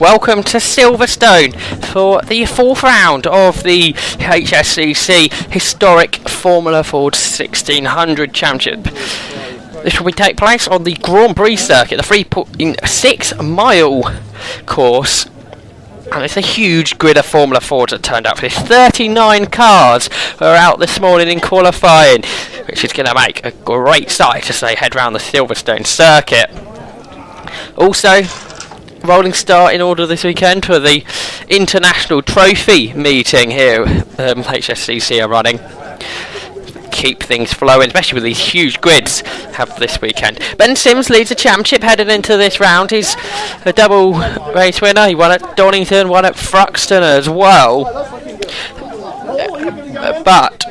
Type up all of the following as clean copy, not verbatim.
Welcome to Silverstone for the fourth round of the HSCC Historic Formula Ford 1600 Championship. This will take place on the Grand Prix circuit, the 3.6 mile course. And it's a huge grid of Formula Fords that turned out for this. 39 cars are out this morning in qualifying, which is going to make a great sight as they head round the Silverstone circuit. Also, rolling start in order this weekend for the International Trophy meeting here HSCC are running. Keep things flowing, especially with these huge grids have this weekend. Ben Sims leads the championship heading into this round. He's a double race winner. He won at Donington, won at Thruxton as well. But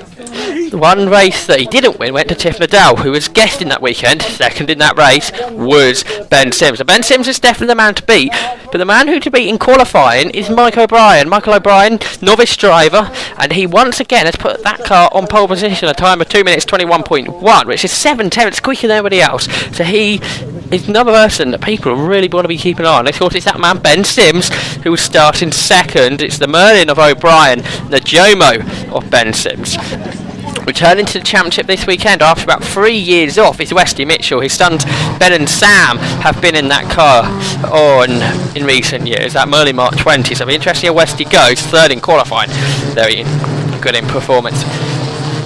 the one race that he didn't win went to Tiff Nadal, who was guesting that weekend. Second in that race was Ben Sims. So Ben Sims is definitely the man to beat, but the man who to beat in qualifying is Mike O'Brien. Michael O'Brien, novice driver, and he once again has put that car on pole position, a time of 2 minutes 21.1, which is 7/10 quicker than everybody else. So he is another person that people really want to be keeping an eye on. Of course, it's that man Ben Sims who was starting second. It's the Merlin of O'Brien, the Jomo of Ben Sims. Returning to the championship this weekend after about 3 years off is Westy Mitchell. His sons Ben and Sam have been in that car in recent years, that Merlin Mark 20, so it'll be interesting how Westy goes. Third in qualifying, very good in performance.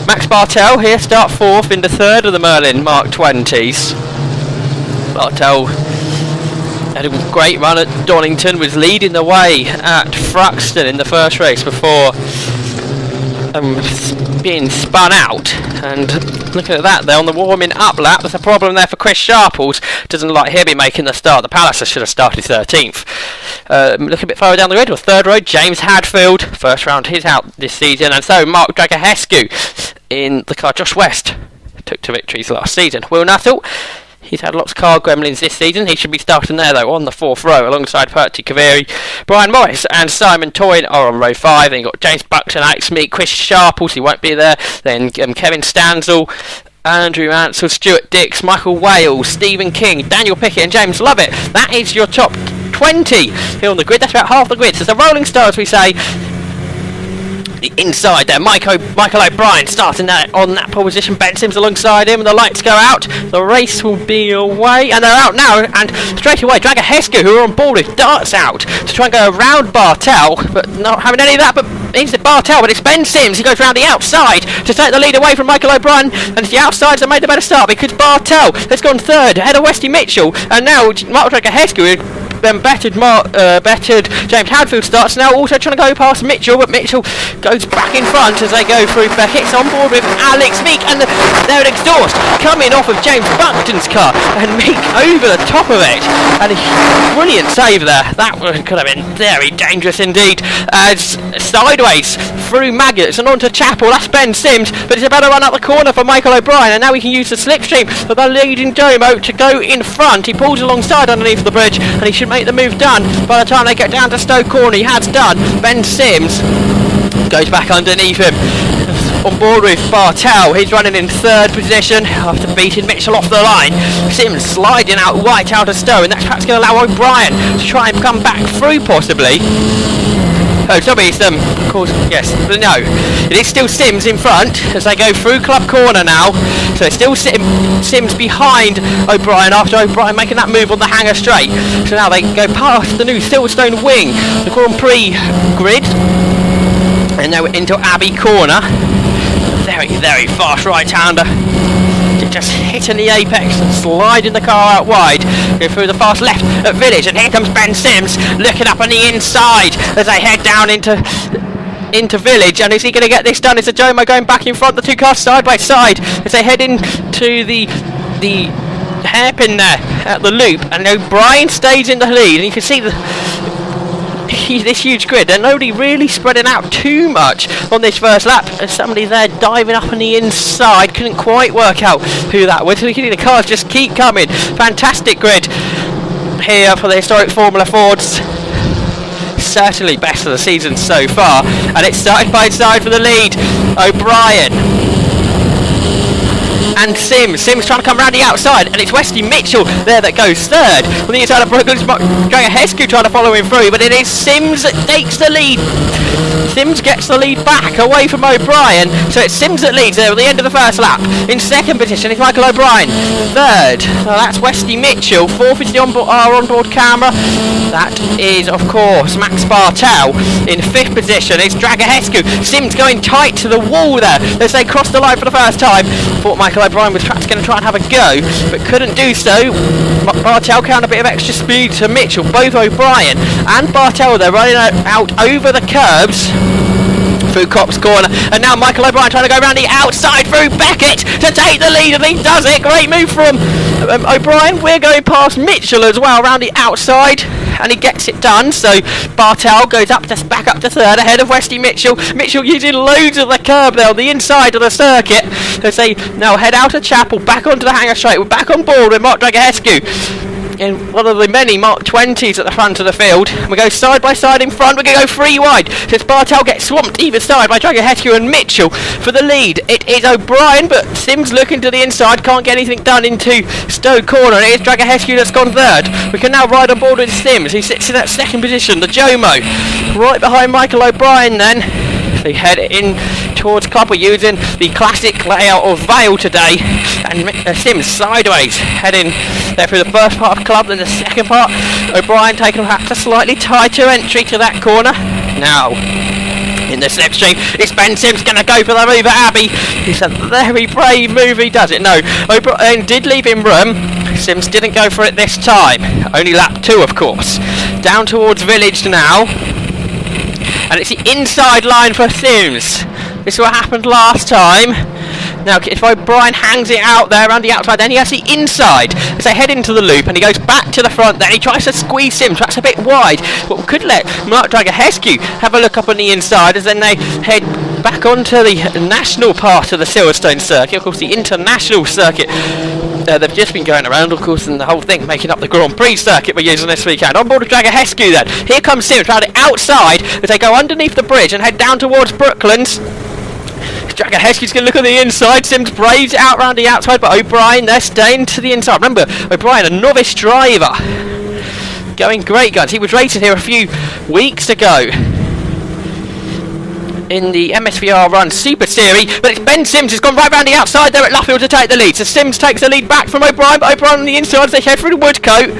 Max Bartel here, start fourth in the third of the Merlin Mark 20s. Bartel had a great run at Donington, was leading the way at Thruxton in the first race before being spun out. And looking at that there on the warming up lap, there's a problem there for Chris Sharples. Doesn't look like he'll be making the start. The Palliser should have started 13th. Looking a bit further down the grid, or third row, James Hadfield, first round he's out this season, and so Mark Dragahescu in the car Josh West took to victories last season. Will Nuttall, he's had lots of car gremlins this season. He should be starting there though on the fourth row alongside Perty Kaveri. Brian Morris and Simon Toyne are on row 5. Then you've got James Buxton, Alex Meek, Chris Sharples, he won't be there. Then Kevin Stanzel, Andrew Ansell, Stuart Dix, Michael Wales, Stephen King, Daniel Pickett and James Lovett. That is your top 20 here on the grid. That's about half the grid. So it's a rolling start, as we say. The inside there, Michael O'Brien starting there on that pole position. Ben Sims alongside him, and the lights go out. The race will be away, and they're out now. And straight away, Dragahescu, who are on board with, darts out to try and go around Bartel, but not having any of that. But it's Bartel, but it's Ben Sims. He goes round the outside to take the lead away from Michael O'Brien, and it's the outsides that made the better start because Bartel has gone third ahead of Westy Mitchell, and now Mark Dragahescu bettered James Hadfield starts now, also trying to go past Mitchell, but Mitchell goes back in front as they go through. Beckett's on board with Alex Meek, and their exhaust coming off of James Buxton's car, and Meek over the top of it, and a brilliant save there. That could have been very dangerous indeed. As sideways through Maggots and onto Chapel, that's Ben Sims, but it's a better run up the corner for Michael O'Brien, and now we can use the slipstream for the leading Jomo to go in front. He pulls alongside underneath the bridge, and he should make the move done by the time they get down to Stoke Corner. He has done. Ben Sims goes back underneath him. On board with Bartel, he's running in third position after beating Mitchell off the line. Sims sliding out right out of Stowe, and that's perhaps going to allow O'Brien to try and come back through possibly. Oh, sorry, it's of course, yes, but no, it is still Sims in front as they go through Club Corner now. So it's still Sims behind O'Brien after O'Brien making that move on the hanger straight. So now they go past the new Silverstone wing, the Grand Prix grid, and now we're into Abbey Corner. Very, very fast right-hander. Just hitting the apex and sliding the car out wide. Go through the fast left at Village, and here comes Ben Sims looking up on the inside as they head down into Village. And is he going to get this done? It's a Jomo going back in front, the two cars side by side as they head into the hairpin there at the loop, and O'Brien stays in the lead, and you can see this huge grid, and nobody really spreading out too much on this first lap. As somebody there diving up on the inside, couldn't quite work out who that was. You can see the cars just keep coming. Fantastic grid here for the historic Formula Fords. Certainly best of the season so far, and it's side by side for the lead. O'Brien and Sims trying to come around the outside, and it's Westy Mitchell there that goes third. On the inside of Brooklyn's Dragahescu trying to follow him through, but it is Sims that takes the lead. Sims gets the lead back away from O'Brien, so it's Sims that leads there at the end of the first lap. In second position is Michael O'Brien. Third, so that's Westy Mitchell. Fourth is the onboard camera. That is, of course, Max Bartel. In fifth position is Dragahescu. Sims going tight to the wall there as they cross the line for the first time. Thought Michael O'Brien was perhaps going to try and have a go, but couldn't do so. Bartel found a bit of extra speed to Mitchell. Both O'Brien and Bartel, they're running out over the curbs through Cop's corner, and now Michael O'Brien trying to go around the outside through Beckett to take the lead, and he does it. Great move from O'Brien. We're going past Mitchell as well around the outside, and he gets it done. So Bartel goes back up to third ahead of Westy Mitchell. Mitchell using loads of the curb there on the inside of the circuit as they now head out of Chapel, back onto the hangar straight. We're back on board with Mark Dragahescu in one of the many Mark 20s at the front of the field. We go side by side in front. We're going to go 3 wide as Bartel gets swamped either side by Dragahescu and Mitchell for the lead. It is O'Brien, but Sims looking to the inside, can't get anything done into Stowe corner. It is Dragahescu that's gone third. We can now ride on board with Sims. He sits in that second position, the Jomo, right behind Michael O'Brien then. They head in towards Club. We're using the classic layout of Vale today, and Sims sideways heading there through the first part of Club, then the second part. O'Brien taking perhaps a slightly tighter entry to that corner. Now in the slipstream, it's Ben Sims going to go for the move at Abbey. It's a very brave move, he does it. No, O'Brien did leave him room. Sims didn't go for it this time. Only lap 2, of course. Down towards Village now. And it's the inside line for Sims. This is what happened last time. Now, if O'Brien hangs it out there around the outside, then he has the inside as they head into the loop, and he goes back to the front. Then he tries to squeeze Sims. That's a bit wide, but we could let Mark Dragahescu have a look up on the inside as then they head back onto the national part of the Silverstone circuit. Of course, the international circuit. They've just been going around, of course, and the whole thing making up the Grand Prix circuit we're using this weekend. On board with Dragahescu then. Here comes Sims around the outside as they go underneath the bridge and head down towards Brooklands. Dragahescu's going to look on the inside. Sims braves it out around the outside, but O'Brien, they're staying to the inside. Remember, O'Brien, a novice driver. Going great guns. He was racing here a few weeks ago in the MSVR Run Super Series, but it's Ben Sims who's gone right round the outside there at Luffield to take the lead. So Sims takes the lead back from O'Brien, but O'Brien on the inside as they head through the Woodcote.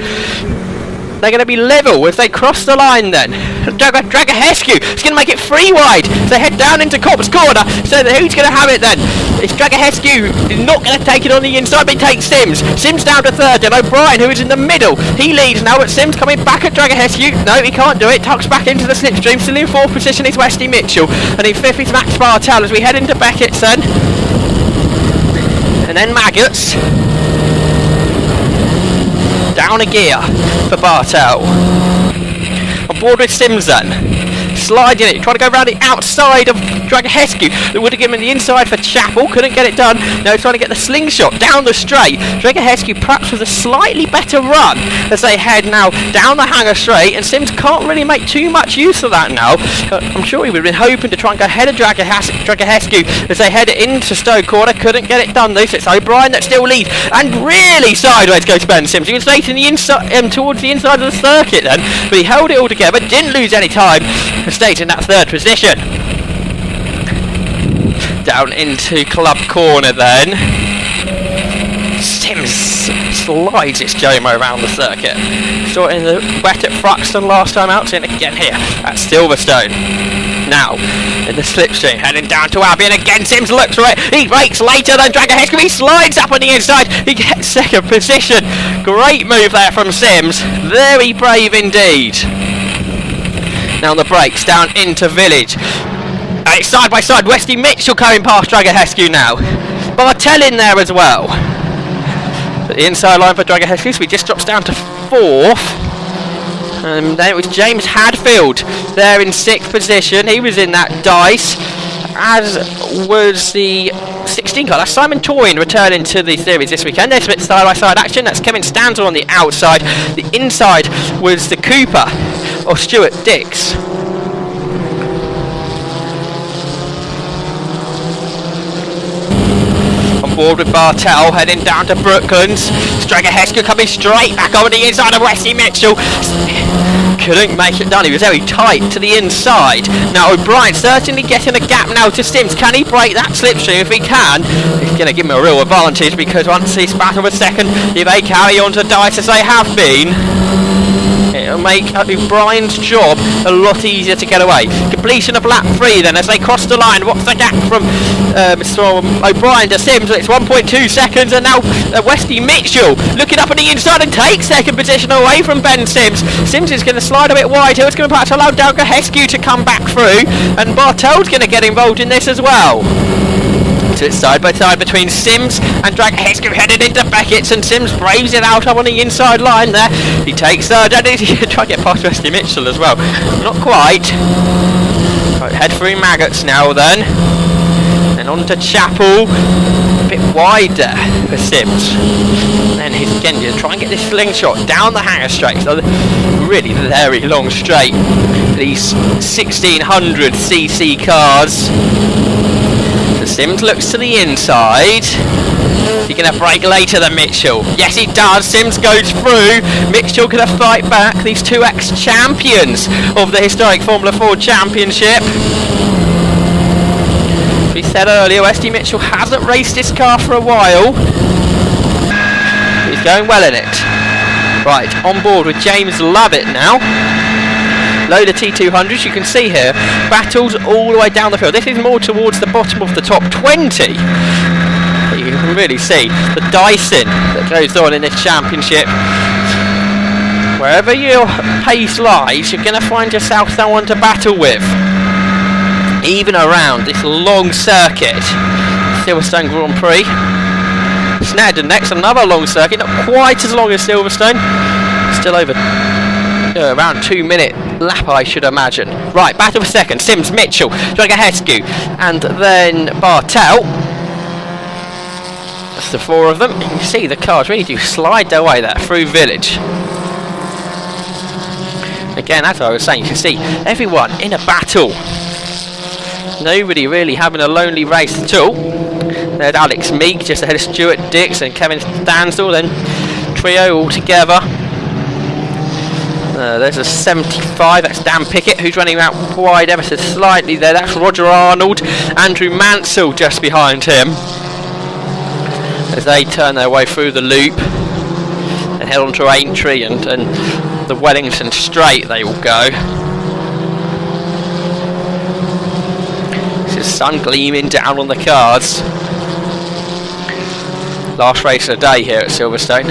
They're going to be level as they cross the line then. Dragahescu is going to make it 3 wide. So they head down into Cobb's corner. So who's going to have it then? It's Dragahescu. He's not going to take it on the inside, but he takes Sims. Sims down to third, and O'Brien, who is in the middle, he leads now, but Sims coming back at Dragahescu. No, he can't do it. Tucks back into the slipstream. Still in 4th position is Westy Mitchell. And in 5th is Max Bartel as we head into Beckett's then. And then Maggots. Down a gear for Bartel. On board with Sims then. Sliding it, trying to go around the outside of Dragahescu. That would have given him the inside for Chapel, couldn't get it done. Now he's trying to get the slingshot down the straight. Dragahescu perhaps with a slightly better run as they head now down the hangar straight, and Sims can't really make too much use of that now. I'm sure he would have been hoping to try and go ahead of Dragahescu as they head into Stowe corner. Couldn't get it done though, so it's O'Brien that still leads, and really sideways goes Ben Sims. He was racing the inside, towards the inside of the circuit then, but he held it all together, didn't lose any time. Stays in that 3rd position. Down into Club corner then. Sims slides its Jomo around the circuit. Saw it in the wet at Thruxton last time out, seeing it again here at Silverstone. Now, in the slipstream, heading down to Abbey, and again Sims looks for it. He brakes later than Dragahescu. He slides up on the inside. He gets 2nd position. Great move there from Sims. Very brave indeed. Now on the brakes, down into Village. And it's side by side. Westy Mitchell coming past Dragahescu now. Bartel in there as well. But the inside line for Dragahescu, so he just drops down to 4th. And then it was James Hadfield there in 6th position. He was in that dice, as was the 16 car. That's Simon Toyne returning to the series this weekend. There's a bit side by side action. That's Kevin Stanzel on the outside. The inside was the Cooper or Stuart Dix. On board with Bartel, heading down to Brooklands. Stragahescu coming straight back over the inside of Wesley Mitchell. Couldn't make it done, he was very tight to the inside. Now O'Brien certainly getting a gap now to Sims. Can he break that slipstream? If he can, he's going to give him a real advantage, because once he's battled with second, if they carry on to dice as they have been, it'll make O'Brien's job a lot easier to get away. Completion of lap 3 then as they cross the line. What's the gap from O'Brien to Sims? It's 1.2 seconds, and now Wesley Mitchell looking up on the inside and takes second position away from Ben Sims. Sims is going to slide a bit wide here. It's going to perhaps allow Stragahescu to come back through, and Bartel's going to get involved in this as well. So it's side by side between Sims and Stragahescu headed into Beckett's, and Sims braves it out up on the inside line there. He takes third, and he try to get past Wesley Mitchell as well. Not quite. Right, head through Maggots now then. And on to Chapel. A bit wider for Sims. And he's again going to try and get this slingshot down the hanger straight. So really very long straight. These 1600cc cars. Sims looks to the inside. He's going to break later than Mitchell. Yes, he does. Sims goes through. Mitchell going to fight back. These two ex-champions of the historic Formula 4 Championship. As we said earlier, Wesley Mitchell hasn't raced this car for a while. He's going well in it. Right, on board with James Lovett now. Load of T200s, you can see here, battles all the way down the field. This is more towards the bottom of the top 20. You can really see the dicing that goes on in this championship. Wherever your pace lies, you're going to find yourself someone to battle with. Even around this long circuit. Silverstone Grand Prix. Snedden next, another long circuit, not quite as long as Silverstone. Still over around 2 minute lap, I should imagine. Right, battle for second. Sims, Mitchell, Stragahescu, and then Bartel. That's the four of them. You can see the cars really do slide their way there through Village. Again, as I was saying, you can see everyone in a battle. Nobody really having a lonely race at all. There's Alex Meek just ahead of Stuart Dix and Kevin Stansel, then trio all together. There's a 75, that's Dan Pickett, who's running out wide ever so slightly there. That's Roger Arnold, Andrew Mansell just behind him. As they turn their way through the loop and head on to Aintree and the Wellington Straight they will go. This is sun gleaming down on the cars. Last race of the day here at Silverstone.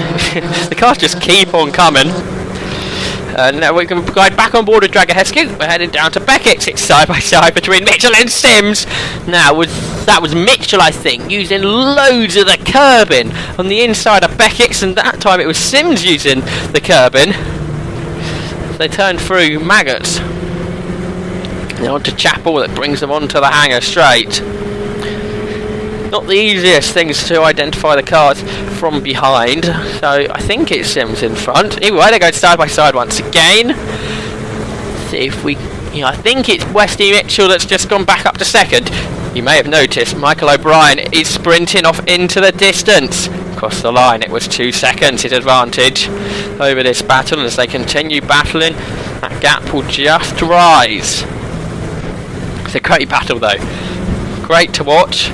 The cars just keep on coming. Now we can guide back on board with Stragahescu. We're heading down to Beckett's. It's side by side between Mitchell and Sims. Now that was Mitchell, I think, using loads of the curbing on the inside of Beckett's, and that time it was Sims using the curbing. They turn through Maggots. Now on to Chapel, that brings them onto the hanger straight. Not the easiest things to identify the cars from behind, so I think it's Sims in front. Anyway, they go side by side once again. See if we, I think it's Wesley Mitchell that's just gone back up to second. You may have noticed Michael O'Brien is sprinting off into the distance. Across the line, it was 2 seconds his advantage over this battle, and as they continue battling, that gap will just rise. It's a great battle though. Great to watch.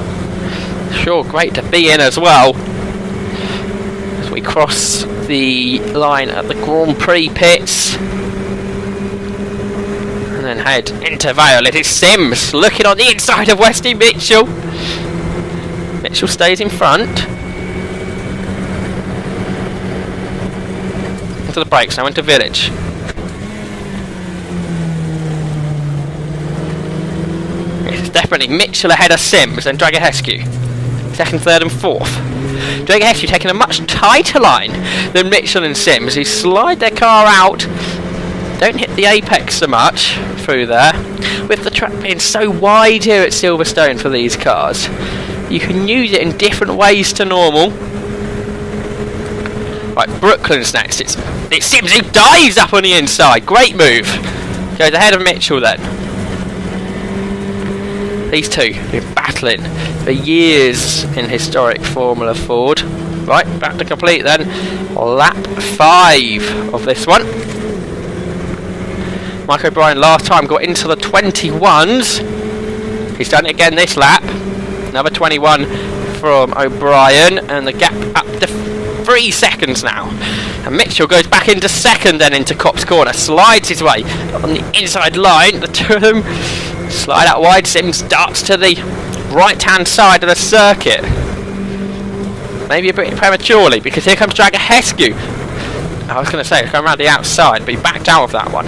Sure, great to be in as well. As we cross the line at the Grand Prix pits and then head into Vale. It is Sims looking on the inside of Wesley Mitchell. Mitchell stays in front. Into the brakes now, into Village. It's definitely Mitchell ahead of Sims and Stragahescu. Second, third and fourth. Stragahescu taking a much tighter line than Mitchell and Sims, who slide their car out, don't hit the apex so much through there. With the track being so wide here at Silverstone for these cars, you can use it in different ways to normal. Right, Brooklands next. It's Sims who dives up on the inside. Great move. Goes ahead of Mitchell then. These two have been battling for years in historic Formula Ford. Right, back to complete then. Lap 5 of this one. Mike O'Brien last time got into the 21s. He's done it again this lap. Another 21 from O'Brien, and the gap up to 3 seconds now. And Mitchell goes back into second, then into Copse Corner, slides his way on the inside line. The two of them slide out wide. Sims darts to the right-hand side of the circuit. Maybe a bit prematurely, because here comes Draga Hescu. I was going to say, he's going around the outside, but he backed out of that one.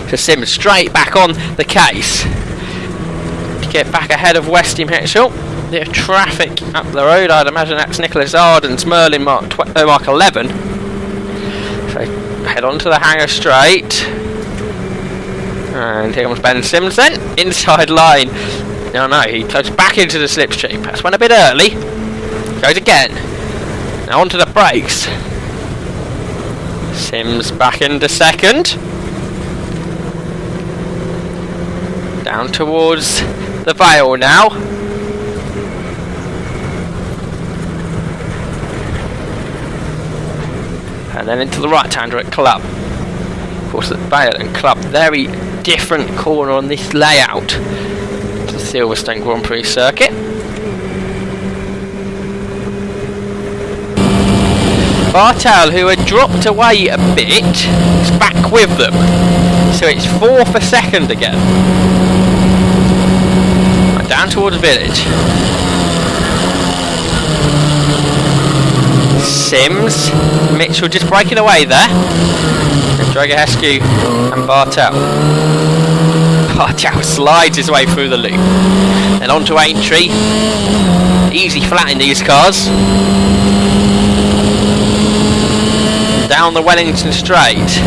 So Sims straight back on the case to get back ahead of Westy Mitchell. Bit of traffic up the road. I'd imagine that's Nicholas Arden's Merlin Mark 11. So head on to the hangar straight. And here comes Ben Sims then. Inside line. No, he goes back into the slipstream. That's went a bit early. Goes again. Now onto the brakes. Sims back into second. Down towards the Vale now. And then into the right-hander at Club. Of course, at Vale and Club, very different corner on this layout to the Silverstone Grand Prix circuit. Bartel, who had dropped away a bit, is back with them. So it's 4 for second again. Right, down towards Village. Sims, Mitchell just breaking away there. And Draga Hescu and Bartel. Bartel slides his way through the loop. Then on to Aintree. Easy flat in these cars. Down the Wellington Straight.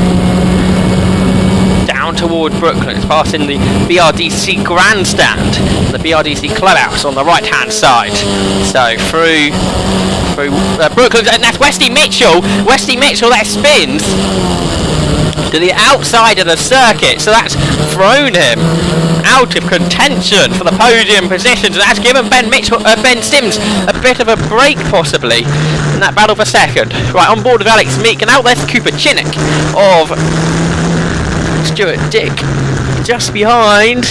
Down toward Brooklyn. It's passing the BRDC grandstand. The BRDC clubhouse on the right hand side. So through Brooklyn, and that's Westy Mitchell. Westy Mitchell, that spins to the outside of the circuit, so that's thrown him out of contention for the podium position. So that's given Ben Sims a bit of a break possibly in that battle for second. Right, on board with Alex Meek, and now there's Cooper Chinnock of Stuart Dick just behind.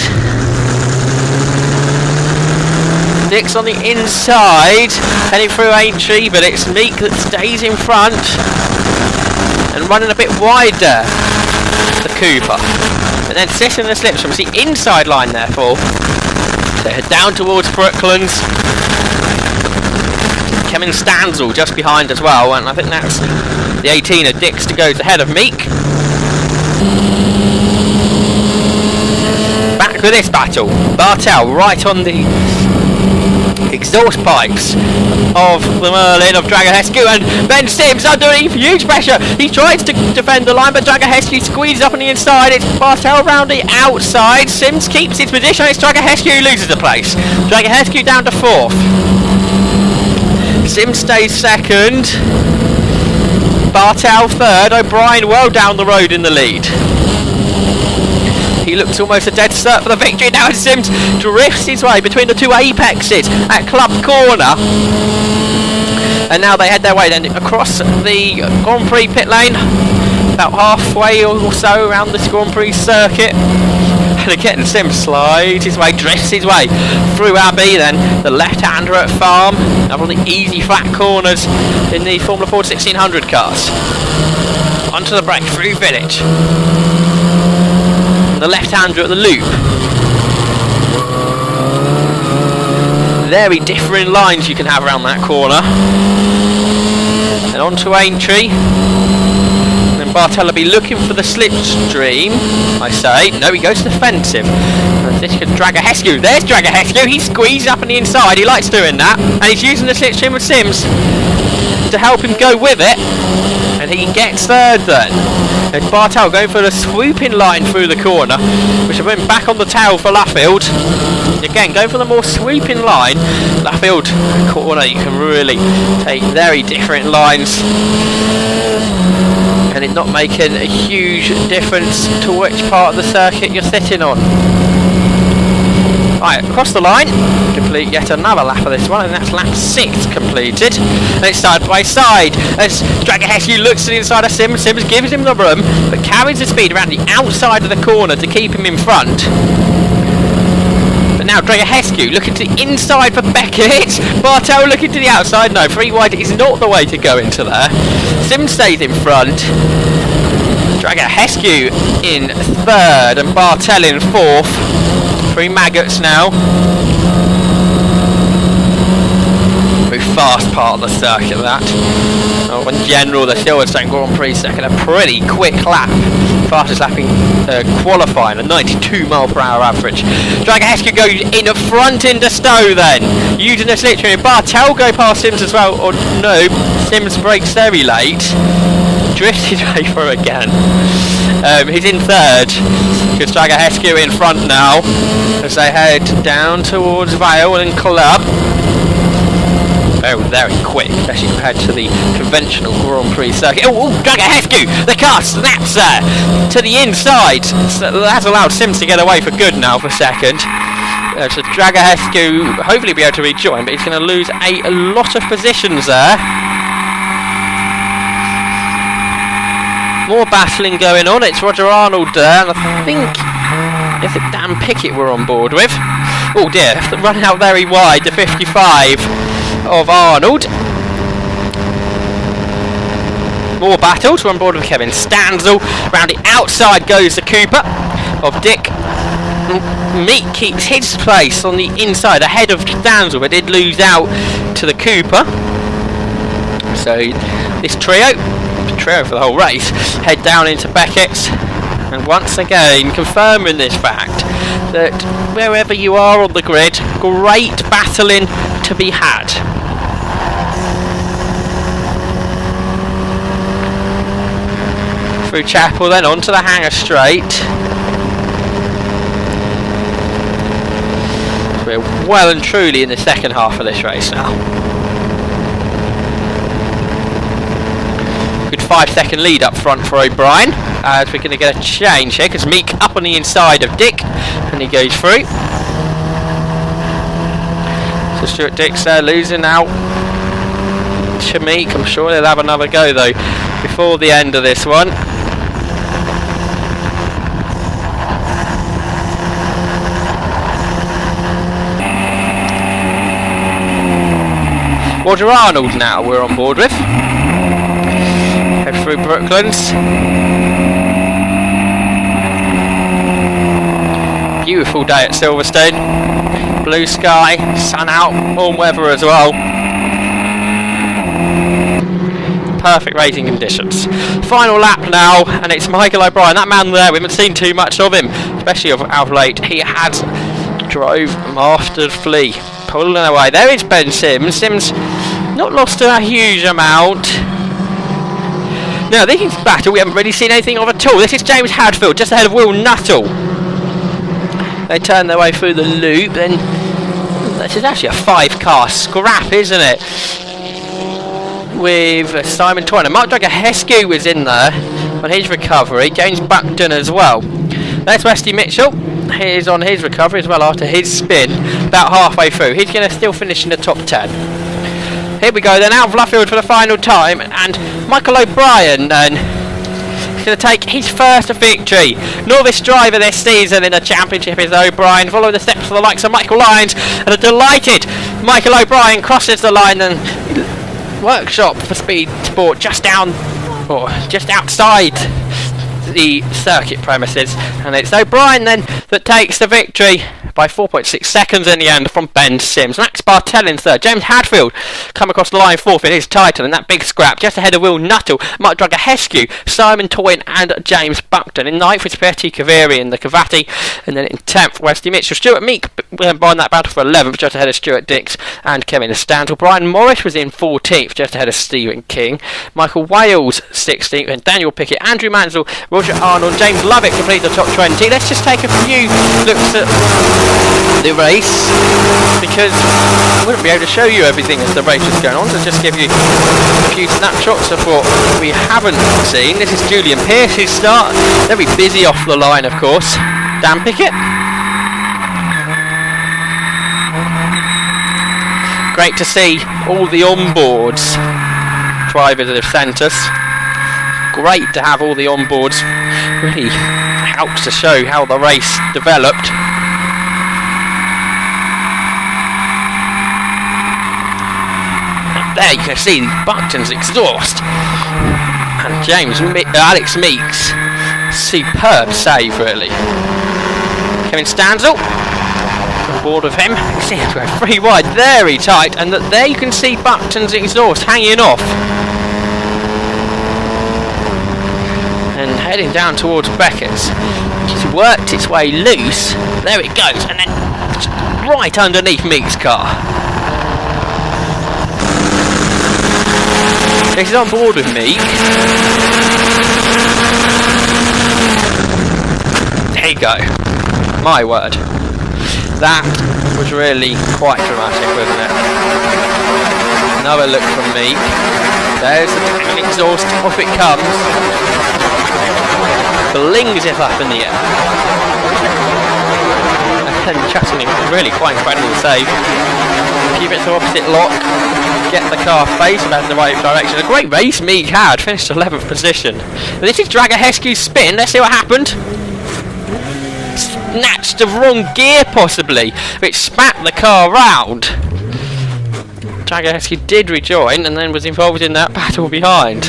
Dick's on the inside, heading through Aintree, but it's Meek that stays in front and running a bit wider, the Cooper. And then sitting in the slipstream, it's the inside line therefore. They head down towards Brooklands. Kevin Stanzel just behind as well, and I think that's the 18er Dix to goes ahead of Meek. Back with this battle. Bartel right on the exhaust pipes of the Merlin of Draga Hescu, and Ben Sims underneath huge pressure. He tries to defend the line, but Draga Hescu squeezes up on the inside. It's Bartel round the outside. Sims keeps his position. It's Draga Hescu who loses the place. Draga Hescu down to 4th. Sims stays second. Bartel 3rd. O'Brien well down the road in the lead. He looks almost a dead cert for the victory. Now Sims drifts his way between the two apexes at Club Corner. And now they head their way then across the Grand Prix pit lane, about halfway or so around this Grand Prix circuit. And again, Sims slides his way, drifts his way through Abbey, then the left-hander at Farm, up on the easy flat corners in the Formula Ford 1600 cars. Onto the brake through Village. The left-hander at the loop. Very different lines you can have around that corner. And on to Aintree. And Bartel will be looking for the slipstream, I say. No, he goes defensive. And this could Draga Hescu. There's Draga Hescu. He squeezes up on the inside. He likes doing that. And he's using the slipstream with Sims to help him go with it. And he gets 3rd then. And Bartel going for the swooping line through the corner, which will bring back on the tail for Luffield. Again, going for the more swooping line. Luffield corner, you can really take very different lines, and it not making a huge difference to which part of the circuit you're sitting on. Right, across the line, complete yet another lap of this one, and that's lap 6 completed. And it's side by side as Dragahescu looks to the inside of Sims. Sims gives him the room, but carries the speed around the outside of the corner to keep him in front. But now Dragahescu looking to the inside for Beckett. Bartel looking to the outside. No, 3 wide is not the way to go into there. Sims stays in front. Dragahescu in 3rd and Bartel in 4th. 3 maggots now. Very fast part of the circuit, that. Oh, in general, the Silverstone Grand Prix second, a pretty quick lap. Fastest lap in qualifying, a 92 mph average. Dragahescu goes in front into Stowe then, using the slip trim. Bartel go past Sims as well, or no, Sims brakes very late. Drifted over again. He's in 3rd, because Dragahescu in front now, as they head down towards Vale and Club. Very, very quick, especially compared to the conventional Grand Prix circuit. Oh, Dragahescu! The car snaps there to the inside. So that's allowed Sims to get away for good now for 2nd. So Dragahescu hopefully be able to rejoin, but he's going to lose a lot of positions there. More battling going on. It's Roger Arnold there, and I think is it Dan Pickett we're on board with. Oh dear, running out very wide, the 55 of Arnold. More battles. We're on board with Kevin Stanzel. Round the outside goes the Cooper of Dick. Meek keeps his place on the inside ahead of Stanzel, but did lose out to the Cooper. So this trio for the whole race head down into Beckett's, and once again confirming this fact that wherever you are on the grid, great battling to be had. Through Chapel, then onto the Hangar Straight. We're well and truly in the second half of this race now. Good 5-second lead up front for O'Brien, as we're going to get a change here, because Meek up on the inside of Dick, and he goes through. So Stuart Dick's there losing out to Meek. I'm sure they'll have another go though before the end of this one. Roger Arnold now we're on board with. Head through Brooklands. Beautiful day at Silverstone. Blue sky, sun out, warm weather as well. Perfect racing conditions. Final lap now, and it's Michael O'Brien. That man there, we haven't seen too much of him, especially out of late. He had drove masterfully, pulling away. There is Ben Sims. Sims not lost a huge amount. Now this is battle we haven't really seen anything of at all. This is James Hadfield just ahead of Will Nuttall. They turn their way through the loop, and this is actually a 5-car scrap, isn't it? With Simon Toyner. Mark Dragahescu was in there on his recovery. James Buckton as well. There's Westy Mitchell. He's on his recovery as well after his spin about halfway through. He's going to still finish in the top 10. Here we go then, out of Luffield for the final time, and Michael O'Brien then is going to take his first victory. Novice driver this season in the championship is O'Brien, following the steps of the likes of Michael Lyons, and a delighted Michael O'Brien crosses the line and workshop for speed sport just down, or just outside the circuit premises, and it's O'Brien then that takes the victory by 4.6 seconds in the end from Ben Sims. Max Bartel in 3rd. James Hadfield come across the line 4th in his title in that big scrap, just ahead of Will Nuttall, Mark Dragahescu, Simon Toyne and James Buckton. In 9th was Petty Kaviri in the Cavati, and then in 10th Westy Mitchell. Stuart Meek won that battle for 11th, just ahead of Stuart Dix and Kevin Stantle. Brian Morris was in 14th, just ahead of Stephen King. Michael Wales 16th, and Daniel Pickett, Andrew Mansell, Roger Arnold, James Lovett complete the top 20. Let's just take a few looks at the race, because I wouldn't be able to show you everything as the race is going on, so just give you a few snapshots of what we haven't seen. This is Julian Pearce, his start, very busy off the line of course. Dan Pickett, Great to see all the onboards drivers that have sent us. Great to have all the onboards. Really helps to show how the race developed. There you can see Buckton's exhaust. And Alex Meeks, superb save really. Kevin Stanzel, on board of him. You see him go 3 wide, very tight, and there you can see Buckton's exhaust hanging off. And heading down towards Beckett's. It's worked its way loose. There it goes, and then right underneath Meeks' car. This is on board with Meek. There you go. My word. That was really quite dramatic, wasn't it? Another look from Meek. There's the tank exhaust. Off it comes. Blings it up in the air. And Justin, really quite incredible save. Keep it to opposite lock. Get the car face about in the right direction. A great race Meek had, finished 11th position. But this is Dragahescu's spin, let's see what happened. Snatched the wrong gear possibly, which spat the car round. Dragahescu did rejoin and then was involved in that battle behind.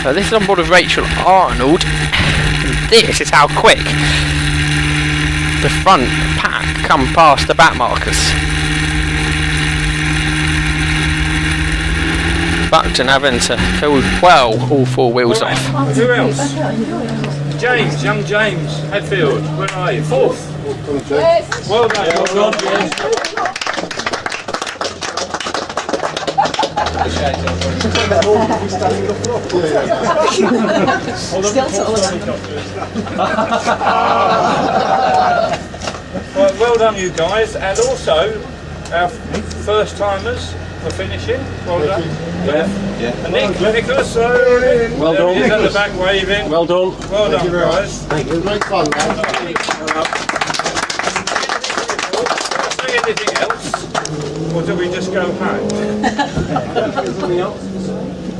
So this is on board of Rachel Arnold. And this is how quick the front pack come past the back markers. Buckton having to pull all 4 wheels off. Who else? James, young James, Hadfield. Where are you? 4th. Well done. Well done. Well done, you guys, and also our first timers for finishing. Well done. Yeah. And Nicholas, well done. He's at the back waving. Well done. Well done, guys. Thank you. Great fun. Say anything else, or do we just go home? Something else?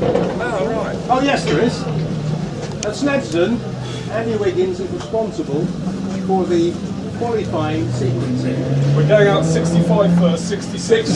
Oh, right. Oh, yes, there is. At Snedden, Andy Wiggins is responsible for the qualifying sequencing. We're going out 65 first, 66.